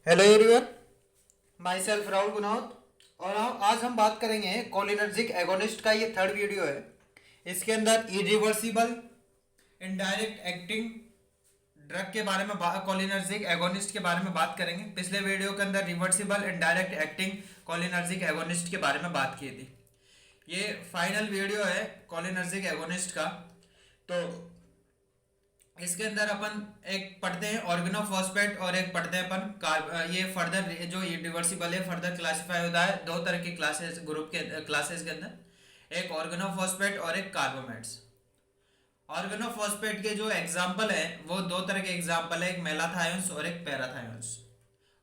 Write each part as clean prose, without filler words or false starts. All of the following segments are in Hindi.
Hello everyone, my self Rahul Gunawat. और आज हम बात करेंगे कोलिनर्जिक एगोनिस्ट का। ये थर्ड वीडियो है। इसके अंदर इरिवर्सिबल इनडायरेक्ट एक्टिंग ड्रग के बारे में कोलिनर्जिक एगोनिस्ट के बारे में बात करेंगे। पिछले वीडियो के अंदर reversible indirect acting cholinergic agonist के बारे में बात की थी। ये फाइनल वीडियो है कोलिनर्जिक एगोनिस्ट का। तो इसके अंदर अपन एक पढ़ते हैं ऑर्गेनोफॉस्फेट और एक पढ़ते हैं अपन ये फर्दर जो रिवर्सिबल है फर्दर क्लासिफाई होता है दो तरह की क्लासेस ग्रुप के क्लासेस के अंदर, एक ऑर्गेनोफॉस्फेट और एक कार्बोमेट्स। ऑर्गेनोफॉस्फेट के जो एग्जाम्पल है वो दो तरह के एग्जाम्पल है, एक मेलाथायोन्स और एक पैराथायोन्स।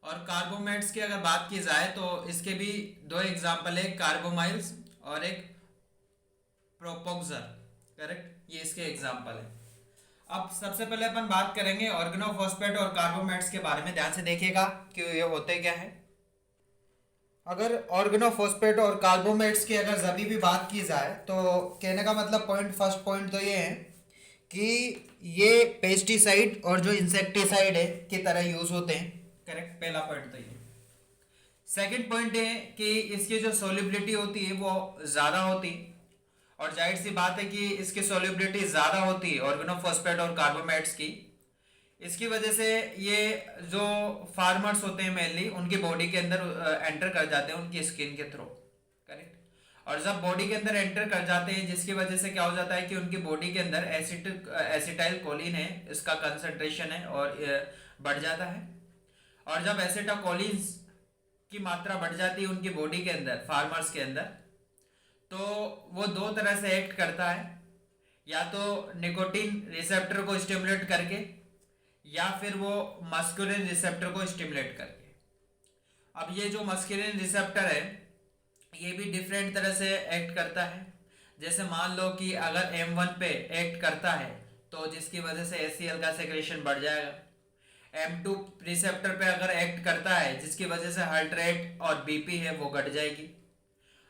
और कार्बोमेट्स की अगर बात की जाए तो इसके भी दो एग्जाम्पल है, कार्बोमाइल्स और एक प्रोपोक्सर। करेक्ट, ये इसके एग्जाम्पल है। अब सबसे पहले अपन बात करेंगे ऑर्गेनोफॉस्फेट और कार्बोमेट्स के बारे में। ध्यान से देखिएगा कि ये होते क्या है। अगर ऑर्गेनोफॉस्फेट और कार्बोमेट्स की अगर जभी भी बात की जाए तो कहने का मतलब फर्स्ट पॉइंट तो ये है कि ये पेस्टिसाइड और जो इंसेक्टिसाइड है की तरह यूज होते हैं। करेक्ट, पहला पॉइंट तो ये। सेकंड पॉइंट है कि इसकी जो सोलिबिलिटी होती है वो ज़्यादा होती है, और जाहिर सी बात है कि इसकी सोल्युबिलिटी ज़्यादा होती है ऑर्गेनोफॉस्फेट और कार्बोमेट्स की। इसकी वजह से ये जो फार्मर्स होते हैं मेनली उनकी बॉडी के अंदर एंटर कर जाते हैं उनकी स्किन के थ्रू। करेक्ट, और जब बॉडी के अंदर एंटर कर जाते हैं जिसकी वजह से क्या हो जाता है कि उनकी बॉडी के अंदर एसिटाइल कोलिन है, इसका कंसंट्रेशन है और बढ़ जाता है। और जब एसिटाकोलिन की मात्रा बढ़ जाती है उनकी बॉडी के अंदर फार्मर्स के अंदर, तो वो दो तरह से एक्ट करता है, या तो निकोटीन रिसेप्टर को स्टिमुलेट करके या फिर वो मस्कुलिन रिसेप्टर को स्टिमुलेट करके। अब ये जो मस्कुलिन रिसेप्टर है ये भी डिफरेंट तरह से एक्ट करता है। जैसे मान लो कि अगर M1 पे एक्ट करता है तो जिसकी वजह से HCl का सेक्रेशन बढ़ जाएगा। M2 रिसेप्टर पे अगर एक्ट करता है जिसकी वजह से हार्ट रेट और BP है वो घट जाएगी।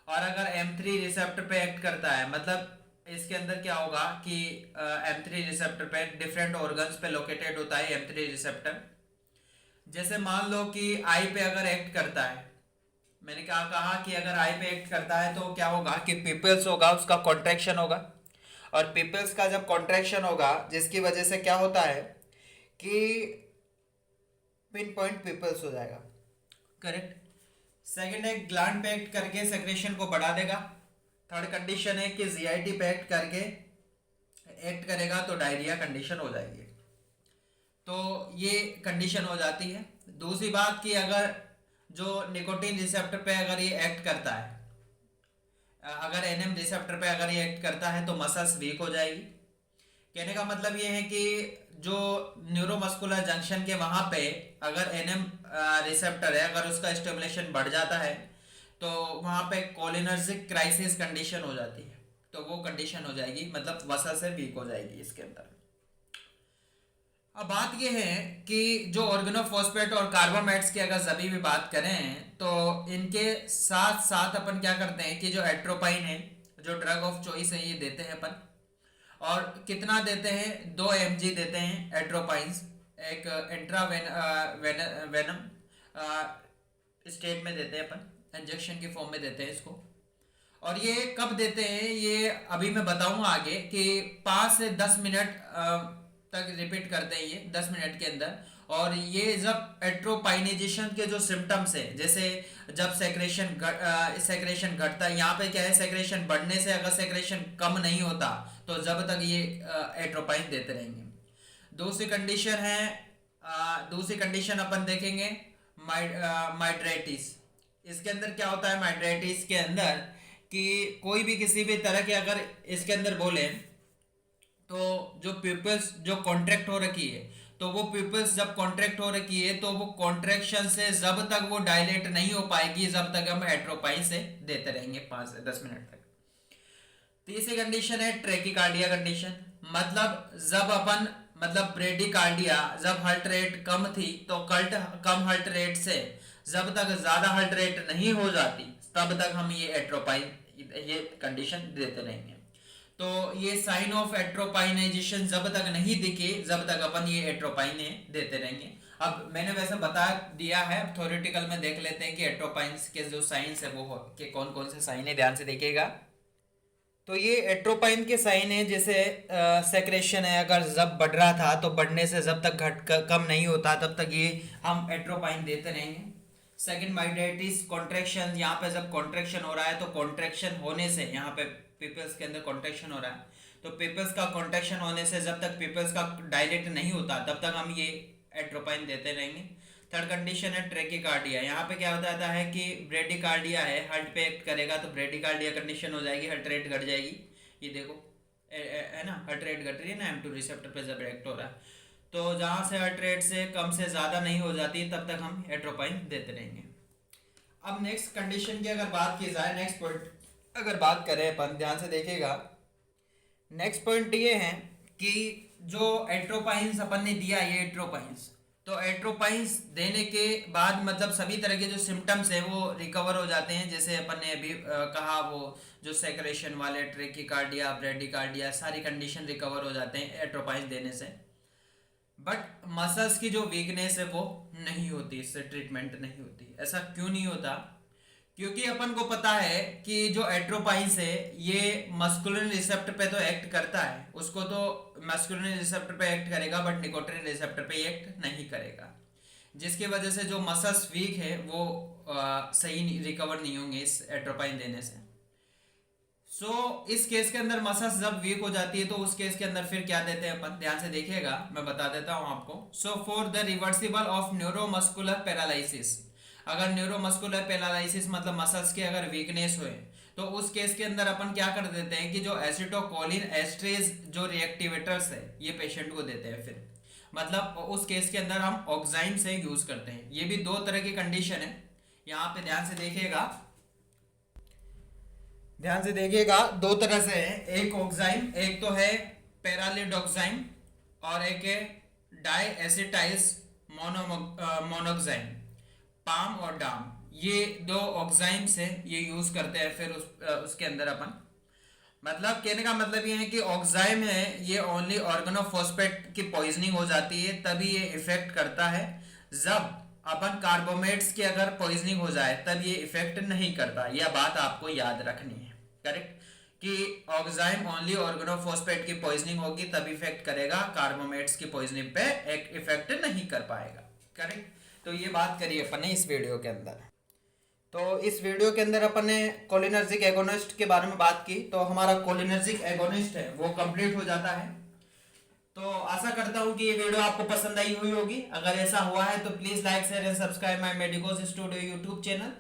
और अगर M3 रिसेप्टर पे एक्ट करता है, मतलब इसके अंदर क्या होगा कि M3 रिसेप्टर पे डिफरेंट ऑर्गन्स पे लोकेटेड होता है M3 रिसेप्टर। जैसे मान लो कि आई पे अगर एक्ट करता है, मैंने क्या कहा कि अगर आई पे एक्ट करता है तो क्या होगा कि पीपल्स होगा, उसका कॉन्ट्रैक्शन होगा। और पीपल्स का जब कॉन्ट्रैक्शन होगा जिसकी वजह से क्या होता है कि पिन पॉइंट पीपल्स हो जाएगा। करेक्ट। सेकेंड है ग्लैंड पे एक्ट करके सेक्रेशन को बढ़ा देगा। थर्ड कंडीशन है कि जीआईटी पे एक्ट करके एक्ट करेगा तो डायरिया कंडीशन हो जाएगी। तो ये कंडीशन हो जाती है। दूसरी बात कि अगर जो निकोटीन रिसेप्टर पे अगर ये एक्ट करता है, अगर एनएम रिसेप्टर पे अगर ये एक्ट करता है तो मसल्स वीक हो जाएगी। कहने का मतलब ये है कि जो न्यूरोमस्कुलर जंक्शन के वहाँ पे अगर एनएम रिसेप्टर है अगर उसका स्टिमुलेशन बढ़ जाता है तो वहाँ पे कोलिनर्जिक क्राइसिस कंडीशन हो जाती है। तो वो कंडीशन हो जाएगी, मतलब वसा से वीक हो जाएगी इसके अंदर। अब बात ये है कि जो ऑर्गेनोफॉस्फेट और कार्बोमेट्स की अगर सभी भी बात करें तो इनके साथ साथ अपन क्या करते हैं कि जो एट्रोपाइन है, जो ड्रग ऑफ चॉइस है, ये देते हैं अपन। और कितना देते हैं, 2 mg देते हैं एट्रोपाइंस। एक इंट्रा वेनम स्टेट में देते हैं अपन, इंजेक्शन की फॉर्म में देते हैं इसको। और ये कब देते हैं ये अभी मैं बताऊंगा आगे कि 5 से 10 मिनट तक रिपीट करते हैं ये 10 मिनट के अंदर। और ये जब एट्रोपाइनेजेशन के जो सिम्टम्स है, जैसे जब सेक्रेशन घटता है, यहाँ पे क्या है सेक्रेशन बढ़ने से अगर सेक्रेशन कम नहीं होता तो जब तक ये एट्रोपाइन देते रहेंगे। दूसरी कंडीशन है, दूसरी कंडीशन अपन देखेंगे माइड्रेटिस। इसके अंदर क्या होता है माइड्रेटिस के अंदर कि कोई भी किसी भी तरह के अगर इसके अंदर बोले तो जो पिपल्स जो कॉन्ट्रैक्ट हो रखी है, तो वो पिपल्स जब कॉन्ट्रैक्ट हो रखी है तो वो कॉन्ट्रैक्शन से जब तक वो डायलेट नहीं हो पाएगी जब तक हम एट्रोपाइन से देते रहेंगे 5 से 10 मिनट तक। तीसरी कंडीशन है ट्रेकिकार्डिया कंडीशन। मतलब जब अपन मतलब ब्रेडिकार्डिया जब हार्ट रेट कम थी तो कम हार्ट रेट से जब तक ज्यादा हार्ट रेट नहीं हो जाती तब तक हम ये एट्रोपाइन ये कंडीशन देते रहेंगे। तो ये साइन ऑफ एट्रोपाइनाइजेशन जब तक नहीं दिखे जब तक अपन ये एट्रोपाइन देते रहेंगे। अब मैंने वैसे बता दिया है, अब थ्योरेटिकल में देख लेते हैं कि एट्रोपाइन्स के जो साइंस है वो के कौन कौन से साइन है, ध्यान से देखिएगा। तो ये एट्रोपाइन के साइन है, जैसे सेक्रेशन है, अगर जब बढ़ रहा था तो बढ़ने से जब तक कम नहीं होता तब तक ये हम एट्रोपाइन देते रहेंगे। सेकंड माइग्रेटिस कॉन्ट्रैक्शन, यहाँ पे जब कॉन्ट्रैक्शन हो रहा है तो कॉन्ट्रैक्शन होने से, यहाँ पे पीपल्स के अंदर कॉन्ट्रैक्शन हो रहा है तो पीपल्स का कॉन्ट्रैक्शन होने से जब तक पीपल्स का डायलेट नहीं होता तब तक हम ये एट्रोपाइन देते रहेंगे। थर्ड कंडीशन है ट्रेकिकार्डिया। यहाँ पे क्या बताता है कि ब्रेडिकार्डिया है, हार्ट पे एक्ट करेगा तो ब्रेडिकार्डिया कंडीशन हो जाएगी, हार्ट रेट घट जाएगी। ये देखो है ना, हार्ट रेट घट रही है ना M2 रिसेप्टर पे जब एक्ट हो रहा है। तो जहाँ से हार्ट रेट से कम से ज़्यादा नहीं हो जाती तब तक हम एट्रोपाइन देते रहेंगे। अब नेक्स्ट कंडीशन की अगर बात की जाए, नेक्स्ट पॉइंट अगर बात करें अपन, ध्यान से देखिएगा। नेक्स्ट पॉइंट ये है कि जो एट्रोपाइंस अपन ने दिया, ये एट्रोपाइंस, तो एट्रोपाइंस देने के बाद मतलब सभी तरह के जो सिम्टम्स है वो रिकवर हो जाते हैं। जैसे अपन ने अभी कहा, वो जो सेक्रेशन वाले, ट्रेकिकार्डिया, ब्रेडिकार्डिया, सारी कंडीशन रिकवर हो जाते हैं एट्रोपाइंस देने से। बट मसल्स की जो वीकनेस है वो नहीं होती, इससे ट्रीटमेंट नहीं होती। ऐसा क्यों नहीं होता? क्योंकि अपन को पता है कि जो एट्रोपाइंस है ये मस्कुलिन रिसेप्टर पे तो एक्ट करता है, उसको तो मस्कुलिन रिसेप्टर पे एक्ट करेगा बट निकोटिन रिसेप्टर पे एक्ट नहीं करेगा, जिसकी वजह से जो मसल्स वीक है वो सही रिकवर नहीं होंगे इस एट्रोपाइन देने से। इस केस के अंदर मसल्स जब वीक हो जाती है तो उस केस के अंदर फिर क्या देते हैं अपन, ध्यान से देखिएगा, मैं बता देता हूं आपको। For the reversible of neuromuscular paralysis, अगर न्यूरोमस्कुलर पैरालिसिस मतलब मसल्स की अगर वीकनेस हुए तो उस केस के अंदर अपन क्या कर देते हैं कि जो एसिटोकोलिन एस्ट्रेज जो रिएक्टिवेटर्स है ये पेशेंट को देते हैं। फिर मतलब उस केस के अंदर हम ऑक्साइम से यूज करते हैं। ये भी दो तरह की कंडीशन है, यहाँ पे ध्यान से देखिएगा, ध्यान से देखिएगा, दो तरह से है। एक ऑक्साइम, एक तो है पैरालिडोक्साइम और एक है डाई एसिटाइल मोनोक्साइम, पाम और डाम, ये दो ऑक्साइम्स है, ये यूज करते हैं फिर उसके अंदर अपन। मतलब कहने का मतलब ये है कि ऑक्साइम है ये ओनली ऑर्गेनोफॉस्फेट की पॉइजनिंग हो जाती है तभी ये इफेक्ट करता है। जब अपन कार्बोमेट्स की अगर पॉइजनिंग हो जाए तब ये इफेक्ट नहीं करता। यह बात आपको याद रखनी है, करेक्ट, कि ऑक्साइम ओनली ऑर्गेनोफॉस्फेट की पॉइजनिंग होगी तब इफेक्ट करेगा, कार्बोमेट्स की पॉइजनिंग पे एक इफेक्ट नहीं कर पाएगा, करेक्ट। तो ये बात करिए अपन ने इस वीडियो के अंदर। तो इस वीडियो के अंदर अपन ने कोलिनर्जिक एगोनिस्ट के बारे में बात की, तो हमारा कोलिनर्जिक एगोनिस्ट है वो कंप्लीट हो जाता है। तो आशा करता हूँ कि ये वीडियो आपको पसंद आई हुई होगी। अगर ऐसा हुआ है तो please like share and subscribe my medicos studio YouTube channel,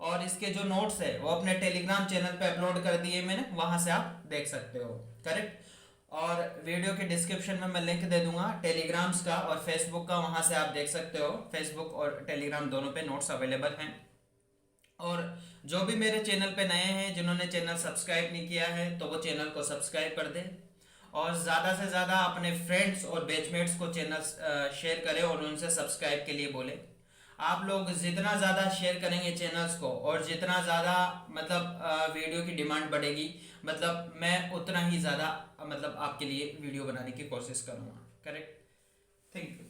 और इसके जो नोट्स है वो अपने टेलीग्राम चैनल पे अपलोड कर दिए मैंने, वहां से आप देख सकते हो, करेक्ट। और वीडियो के डिस्क्रिप्शन में मैं लिंक दे दूंगा टेलीग्राम्स का और फेसबुक का, वहां से आप देख सकते हो। फेसबुक और टेलीग्राम दोनों पे नोट्स अवेलेबल हैं। और जो भी मेरे चैनल पे नए हैं, जिन्होंने चैनल सब्सक्राइब नहीं किया है तो वो चैनल को सब्सक्राइब कर दें, और ज़्यादा से ज़्यादा अपने फ्रेंड्स और बैचमेट्स को चैनल शेयर करें और उनसे सब्सक्राइब के लिए बोलें। आप लोग जितना ज़्यादा शेयर करेंगे चैनल्स को और जितना ज़्यादा मतलब वीडियो की डिमांड बढ़ेगी, मतलब मैं उतना ही ज़्यादा मतलब आपके लिए वीडियो बनाने की कोशिश करूँगा, करेक्ट। Thank you.